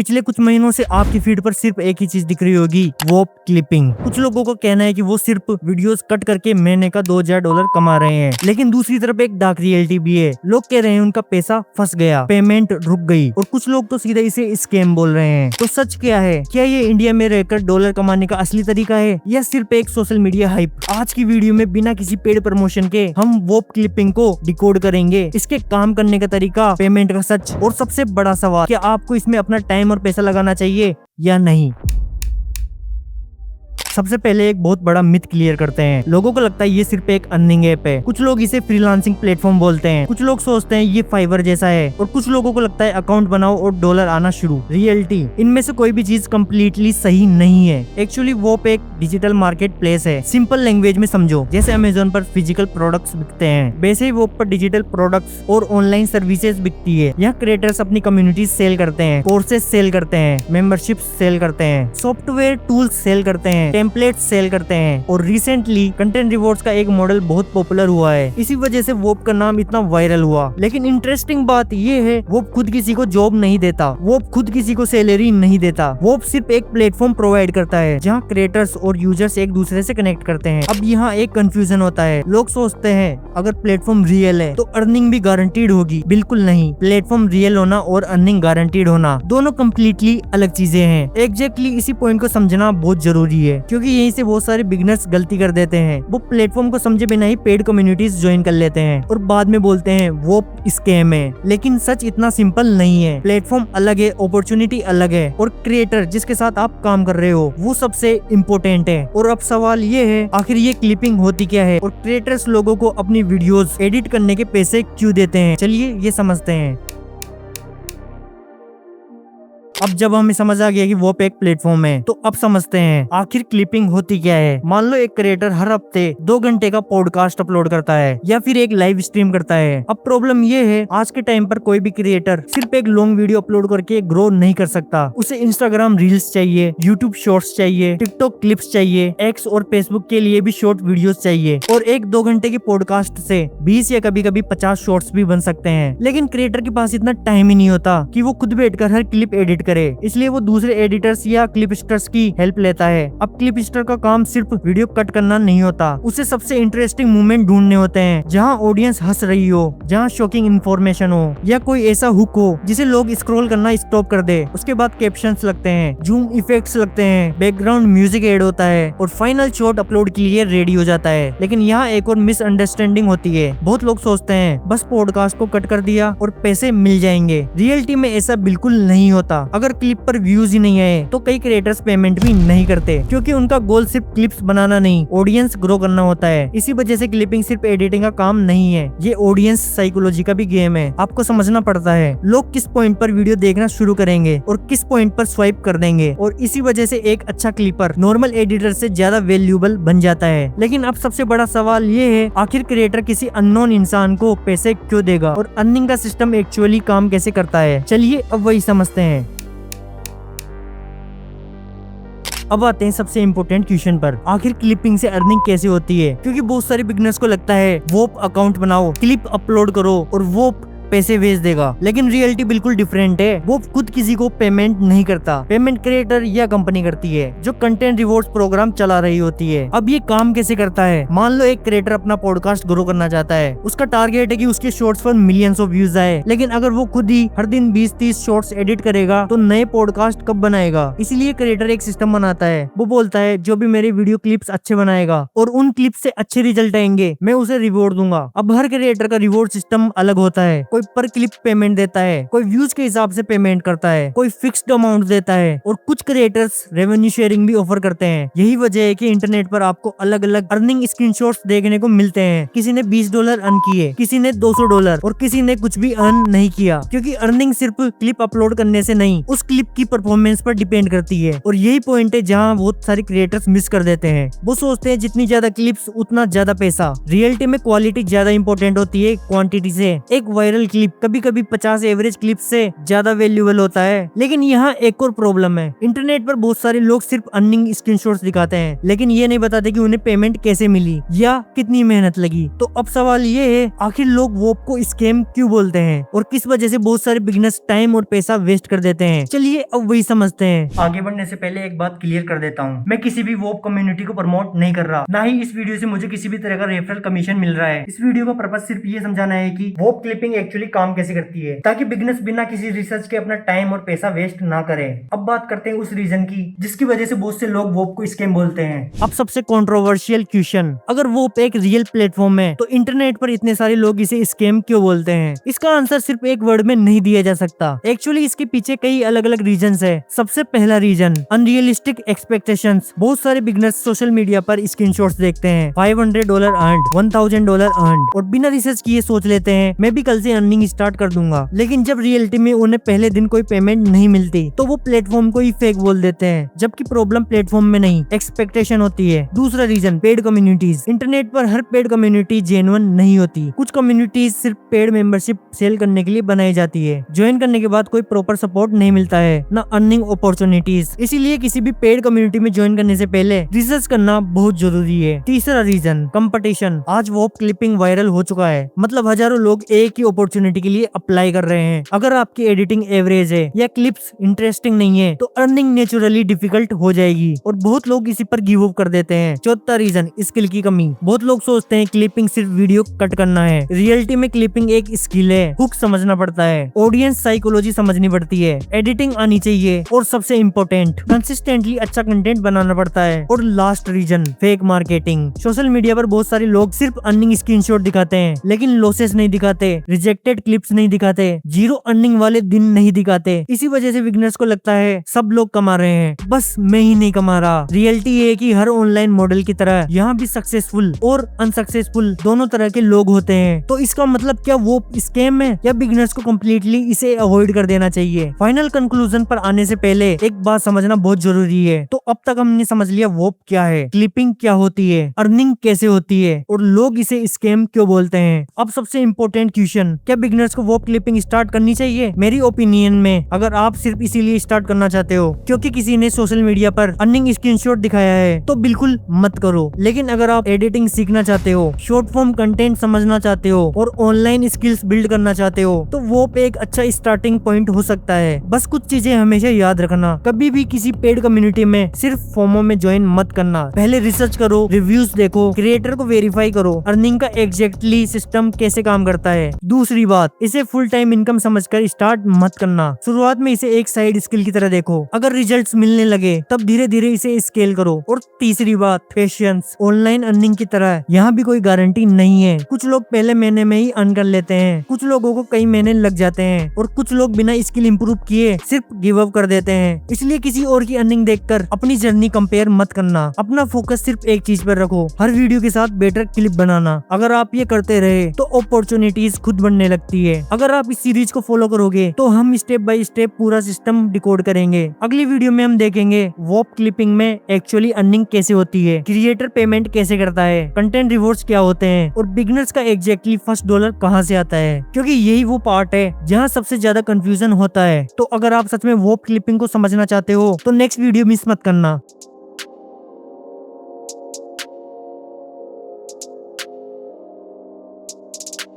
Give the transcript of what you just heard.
पिछले कुछ महीनों से आपकी फीड पर सिर्फ एक ही चीज दिख रही होगी, वो क्लिपिंग। कुछ लोगों का कहना है कि वो सिर्फ वीडियोस कट करके महीने का $2000 कमा रहे हैं, लेकिन दूसरी तरफ एक डार्क रियलिटी भी है। लोग कह रहे हैं उनका पैसा फंस गया, पेमेंट रुक गई, और कुछ लोग तो सीधा इसे स्कैम बोल रहे हैं। तो सच क्या है? क्या ये इंडिया में रहकर डॉलर कमाने का असली तरीका है या सिर्फ एक सोशल मीडिया हाइप? आज की वीडियो में बिना किसी पेड प्रमोशन के हम वो क्लिपिंग को डिकोड करेंगे, इसके काम करने का तरीका, पेमेंट का सच, और सबसे बड़ा सवाल, क्या आपको इसमें अपना टाइम और पैसा लगाना चाहिए या नहीं। सबसे पहले एक बहुत बड़ा मिथ क्लियर करते हैं। लोगों को लगता है ये सिर्फ एक अर्निंग ऐप है, कुछ लोग इसे फ्रीलांसिंग प्लेटफॉर्म बोलते हैं, कुछ लोग सोचते हैं ये फाइवर जैसा है, और कुछ लोगों को लगता है अकाउंट बनाओ और डॉलर आना शुरू। रियलिटी, इनमें से कोई भी चीज कम्प्लीटली सही नहीं है। एक्चुअली वो एक डिजिटल मार्केट प्लेस है। सिंपल लैंग्वेज में समझो, जैसे अमेजोन पर फिजिकल प्रोडक्ट्स बिकते हैं, वैसे ही वो पर डिजिटल प्रोडक्ट्स और ऑनलाइन सर्विसेज बिकती है। यहाँ क्रिएटर्स अपनी कम्युनिटी सेल करते हैं, कोर्सेज सेल करते हैं, मेंबरशिप सेल करते हैं, सॉफ्टवेयर टूल्स सेल करते हैं, टेम्पलेट सेल करते हैं, और रिसेंटली कंटेंट रिवॉर्ड्स का एक मॉडल बहुत पॉपुलर हुआ है। इसी वजह से वोप का नाम इतना वायरल हुआ। लेकिन इंटरेस्टिंग बात ये है, वो खुद किसी को जॉब नहीं देता, वो खुद किसी को सैलरी नहीं देता। वो सिर्फ एक प्लेटफॉर्म प्रोवाइड करता है जहाँ क्रिएटर्स और यूजर्स एक दूसरे से कनेक्ट करते हैं। अब यहाँ एक कंफ्यूजन होता है। लोग सोचते हैं अगर प्लेटफॉर्म रियल है तो अर्निंग भी गारंटीड होगी। बिल्कुल नहीं। प्लेटफॉर्म रियल होना और अर्निंग गारंटीड होना दोनों कम्प्लीटली अलग चीजें हैं। एग्जैक्टली इसी पॉइंट को समझना बहुत जरूरी है, क्योंकि यहीं से बहुत सारे बिगनर्स गलती कर देते हैं। वो प्लेटफॉर्म को समझे बिना ही पेड कम्युनिटीज ज्वाइन कर लेते हैं और बाद में बोलते हैं वो स्कैम है। लेकिन सच इतना सिंपल नहीं है। प्लेटफॉर्म अलग है, अपॉर्चुनिटी अलग है, और क्रिएटर जिसके साथ आप काम कर रहे हो वो सबसे इम्पोर्टेंट है। और अब सवाल ये है, आखिर ये क्लिपिंग होती क्या है और क्रिएटर्स लोगों को अपनी वीडियोस एडिट करने के पैसे क्यों देते हैं? चलिए ये समझते हैं। अब जब हमें समझ आ गया कि वो एक प्लेटफॉर्म है, तो अब समझते हैं आखिर क्लिपिंग होती क्या है। मान लो एक क्रिएटर हर हफ्ते 2 घंटे का पॉडकास्ट अपलोड करता है या फिर एक लाइव स्ट्रीम करता है। अब प्रॉब्लम ये है, आज के टाइम पर कोई भी क्रिएटर सिर्फ एक लॉन्ग वीडियो अपलोड करके ग्रो नहीं कर सकता। उसे इंस्टाग्राम रील्स चाहिए, यूट्यूब शॉर्ट्स चाहिए, टिकटॉक क्लिप्स चाहिए, एक्स और फेसबुक के लिए भी शॉर्ट वीडियोस चाहिए, और एक 2 घंटे के पॉडकास्ट से 20 या कभी कभी 50 शॉर्ट्स भी बन सकते हैं। लेकिन क्रिएटर के पास इतना टाइम ही नहीं होता कि वो खुद बैठकर हर क्लिप एडिट करे, इसलिए वो दूसरे एडिटर्स या क्लिपस्टर्स की हेल्प लेता है। अब क्लिपस्टर का काम सिर्फ वीडियो कट करना नहीं होता, उसे सबसे इंटरेस्टिंग मोमेंट ढूंढने होते हैं, जहां ऑडियंस हंस रही हो, जहां शॉकिंग इन्फॉर्मेशन हो, या कोई ऐसा हुक हो जिसे लोग स्क्रॉल करना स्टॉप कर दे। उसके बाद कैप्शंस लगते हैं, जूम इफेक्ट्स लगते हैं, बैकग्राउंड म्यूजिक ऐड होता है, और फाइनल शॉट अपलोड के लिए रेडी हो जाता है। लेकिन यहाँ एक और मिसअंडरस्टैंडिंग होती है। बहुत लोग सोचते हैं बस पॉडकास्ट को कट कर दिया और पैसे मिल जाएंगे। रियलिटी में ऐसा बिल्कुल नहीं होता। अगर क्लिप पर व्यूज ही नहीं आए तो कई क्रिएटर्स पेमेंट भी नहीं करते, क्योंकि उनका गोल सिर्फ क्लिप्स बनाना नहीं, ऑडियंस ग्रो करना होता है। इसी वजह से क्लिपिंग सिर्फ एडिटिंग का काम नहीं है, ये ऑडियंस साइकोलॉजी का भी गेम है। आपको समझना पड़ता है लोग किस पॉइंट पर वीडियो देखना शुरू करेंगे और किस पॉइंट पर स्वाइप कर देंगे, और इसी वजह से एक अच्छा क्लिपर नॉर्मल एडिटर से ज्यादा वैल्यूएबल बन जाता है। लेकिन अब सबसे बड़ा सवाल ये है, आखिर क्रिएटर किसी अननोन इंसान को पैसे क्यों देगा और अर्निंग का सिस्टम एक्चुअली काम कैसे करता है? चलिए अब वही समझते हैं। अब आते हैं सबसे इम्पोर्टेंट क्वेश्चन पर, आखिर क्लिपिंग से अर्निंग कैसे होती है? क्योंकि बहुत सारे बिगनर्स को लगता है वो अकाउंट बनाओ, क्लिप अपलोड करो और वो पैसे भेज देगा। लेकिन रियलिटी बिल्कुल डिफरेंट है। वो खुद किसी को पेमेंट नहीं करता, पेमेंट क्रिएटर या कंपनी करती है जो कंटेंट रिवॉर्ड्स प्रोग्राम चला रही होती है। अब ये काम कैसे करता है? मान लो एक क्रिएटर अपना पॉडकास्ट ग्रो करना चाहता है, उसका टारगेट है कि उसके शॉर्ट्स पर मिलियंस ऑफ व्यूज आए। लेकिन अगर वो खुद ही हर दिन 20-30 शॉर्ट्स एडिट करेगा तो नए पॉडकास्ट कब बनाएगा? इसीलिए क्रिएटर एक सिस्टम बनाता है। वो बोलता है जो भी मेरे वीडियो क्लिप्स अच्छे बनाएगा और उन क्लिप से अच्छे रिजल्ट आएंगे, मैं उसे रिवॉर्ड दूंगा। अब हर क्रिएटर का रिवॉर्ड सिस्टम अलग होता है। कोई पर क्लिप पेमेंट देता है, कोई व्यूज के हिसाब से पेमेंट करता है, कोई फिक्स्ड अमाउंट देता है, और कुछ क्रिएटर्स रेवेन्यू शेयरिंग भी ऑफर करते हैं। यही वजह है कि इंटरनेट पर आपको अलग अलग अर्निंग स्क्रीनशॉट्स देखने को मिलते हैं। किसी ने $20 अर्न किए, किसी ने $200, और किसी ने कुछ भी अर्न नहीं किया, क्योंकि अर्निंग सिर्फ क्लिप अपलोड करने से नहीं, उस क्लिप की परफॉर्मेंस पर डिपेंड करती है। और यही पॉइंट है जहाँ बहुत सारे क्रिएटर्स मिस कर देते हैं। वो सोचते हैं जितनी ज्यादा क्लिप्स उतना ज्यादा पैसा। रियलिटी में क्वालिटी ज्यादा इंपॉर्टेंट होती है क्वांटिटी से। एक वायरल क्लिप कभी कभी 50 एवरेज क्लिप से ज्यादा वैल्यूएबल होता है। लेकिन यहाँ एक और प्रॉब्लम है, इंटरनेट पर बहुत सारे लोग सिर्फ अर्निंग स्क्रीनशॉट्स दिखाते हैं, लेकिन ये नहीं बताते कि उन्हें पेमेंट कैसे मिली या कितनी मेहनत लगी। तो अब सवाल ये है, आखिर लोग वोप को स्कैम क्यों बोलते हैं और किस वजह से बहुत सारे बिगनर्स टाइम और पैसा वेस्ट कर देते हैं। चलिए अब वही समझते हैं। आगे बढ़ने से पहले एक बात क्लियर कर देता हूँ, मैं किसी भी वोप कम्युनिटी को प्रमोट नहीं कर रहा, ना ही इस वीडियो से मुझे किसी भी तरह का रेफरल कमीशन मिल रहा है। इस वीडियो का पर्पस सिर्फ ये समझाना है कि वोप क्लिपिंग एक्चुअली काम कैसे करती है, ताकि बिगनर्स बिना किसी रिसर्च के अपना टाइम और पैसा वेस्ट ना करें। अब बात करते हैं उस रीजन की जिसकी वजह से बहुत से लोग वोप को स्कैम बोलते हैं। अब सबसे कंट्रोवर्शियल क्वेश्चन, अगर वोप एक रियल प्लेटफॉर्म है तो इंटरनेट पर इतने सारे लोग इसे स्कैम क्यों बोलते हैं? इसका आंसर सिर्फ एक वर्ड में नहीं दिया जा सकता। एक्चुअली इसके पीछे कई अलग अलग रीजंस है। सबसे पहला रीजन, अनरियलिस्टिक एक्सपेक्टेशंस। बहुत सारे बिगनर्स सोशल मीडिया पर स्क्रीनशॉट्स देखते हैं, $500 अर्नड, $1000 अर्नड, और बिना रिसर्च किए सोच लेते हैं मैं भी कल से अर्निंग स्टार्ट कर दूंगा। लेकिन जब रियलिटी में उन्हें पहले दिन कोई पेमेंट नहीं मिलती तो वो प्लेटफॉर्म को ही फेक बोल देते हैं, जबकि प्रॉब्लम प्लेटफॉर्म में नहीं, एक्सपेक्टेशन होती है। दूसरा रीजन, पेड कम्युनिटीज। इंटरनेट पर हर पेड कम्युनिटी जेन्युइन नहीं होती। कुछ कम्युनिटीज सिर्फ पेड मेंबरशिप सेल करने के लिए बनाई जाती है। ज्वाइन करने के बाद कोई प्रॉपर सपोर्ट नहीं मिलता है, ना अर्निंग अपॉर्चुनिटीज। इसीलिए किसी भी पेड कम्युनिटी में ज्वाइन करने से पहले रिसर्च करना बहुत जरूरी है। तीसरा रीजन, कंपटीशन। आज वोप क्लिपिंग वायरल हो चुका है, मतलब हजारों लोग एक ही अपॉर्चुनिटी के लिए अप्लाई कर रहे हैं। अगर आपकी एडिटिंग एवरेज है या क्लिप्स इंटरेस्टिंग नहीं है तो अर्निंग नेचुरली डिफिकल्ट हो जाएगी और बहुत लोग इसी पर गिव अप कर देते हैं। चौथा रीजन, स्किल की कमी। बहुत लोग सोचते हैं क्लिपिंग सिर्फ वीडियो कट करना है। रियलिटी में क्लिपिंग एक स्किल है, हुक समझना पड़ता है, ऑडियंस साइकोलॉजी समझनी पड़ती है, एडिटिंग आनी चाहिए, और सबसे इम्पोर्टेंट, कंसिस्टेंटली अच्छा कंटेंट बनाना पड़ता है। और last reason, fake marketing. Social media पर बहुत सारे लोग सिर्फ अर्निंग स्क्रीनशॉट दिखाते हैं, लेकिन लॉसेस नहीं दिखाते, रिजेक्टेड क्लिप्स नहीं दिखाते, जीरो अर्निंग वाले दिन नहीं दिखाते। इसी वजह से बिगनर्स को लगता है सब लोग कमा रहे हैं, बस मैं ही नहीं कमा रहा। रियलिटी ये है कि हर ऑनलाइन मॉडल की तरह यहाँ भी सक्सेसफुल और अनसक्सेसफुल दोनों तरह के लोग होते हैं। तो इसका मतलब क्या वो स्कैम है या बिगनर्स को कम्प्लीटली इसे अवॉइड कर देना चाहिए? फाइनल कंक्लूजन पर आने से पहले एक बात समझना बहुत जरूरी है। तो अब तक हमने समझ लिया वोप क्या है, क्लिपिंग क्या होती है, अर्निंग कैसे होती है और लोग इसे स्कैम क्यों बोलते हैं। अब सबसे इम्पोर्टेंट क्वेश्चन, क्या बिगनर्स को वोप क्लिपिंग स्टार्ट करनी चाहिए? मेरी ओपिनियन में अगर आप सिर्फ इसीलिए स्टार्ट करना चाहते हो क्योंकि किसी ने सोशल मीडिया पर अर्निंग स्क्रीनशॉट दिखाया है तो बिल्कुल मत करो। लेकिन अगर आप एडिटिंग सीखना चाहते हो, शॉर्ट फॉर्म कंटेंट समझना चाहते हो और ऑनलाइन स्किल्स बिल्ड करना चाहते हो तो वोप एक अच्छा स्टार्टिंग पॉइंट हो सकता है। बस कुछ चीजें हमेशा याद रखना, कभी भी किसी पेड कम्युनिटी में सिर्फ फोमो में ज्वाइन मत करना। पहले रिसर्च करो, रिव्यूज देखो, क्रिएटर को वेरीफाई करो, अर्निंग का एग्जैक्टली सिस्टम कैसे काम करता है। दूसरी बात, इसे फुल टाइम इनकम समझकर स्टार्ट मत करना। शुरुआत में इसे एक साइड स्किल की तरह देखो, अगर रिजल्ट्स मिलने लगे तब धीरे धीरे इसे स्केल करो। और तीसरी बात, पेशेंस। ऑनलाइन अर्निंग की तरह यहाँ भी कोई गारंटी नहीं है। कुछ लोग पहले महीने में ही अर्न कर लेते हैं, कुछ लोगों को कई महीने लग जाते हैं और कुछ लोग बिना स्किल इंप्रूव किए सिर्फ गिव अप कर देते हैं। इसलिए किसी और की अर्निंग देखकर अपनी जर्नी कंपेयर मत करना। अपना फोकस सिर्फ एक चीज पर रखो, हर वीडियो के साथ बेटर क्लिप बनाना। अगर आप ये करते रहे तो अपॉर्चुनिटीज खुद बनने लगती है। अगर आप इस सीरीज को फॉलो करोगे तो हम स्टेप बाय स्टेप पूरा सिस्टम डिकोड करेंगे। अगली वीडियो में हम देखेंगे वोप क्लिपिंग में एक्चुअली अर्निंग कैसे होती है, क्रिएटर पेमेंट कैसे करता है, कंटेंट रिवॉर्ड्स क्या होते हैं और बिगनर्स का एग्जैक्टली फर्स्ट डॉलर कहां से आता है, क्योंकि यही वो पार्ट है जहां सबसे ज्यादा कंफ्यूजन होता है। तो अगर आप सच में वोप क्लिपिंग को समझना चाहते हो तो नेक्स्ट वीडियो मिस मत करना।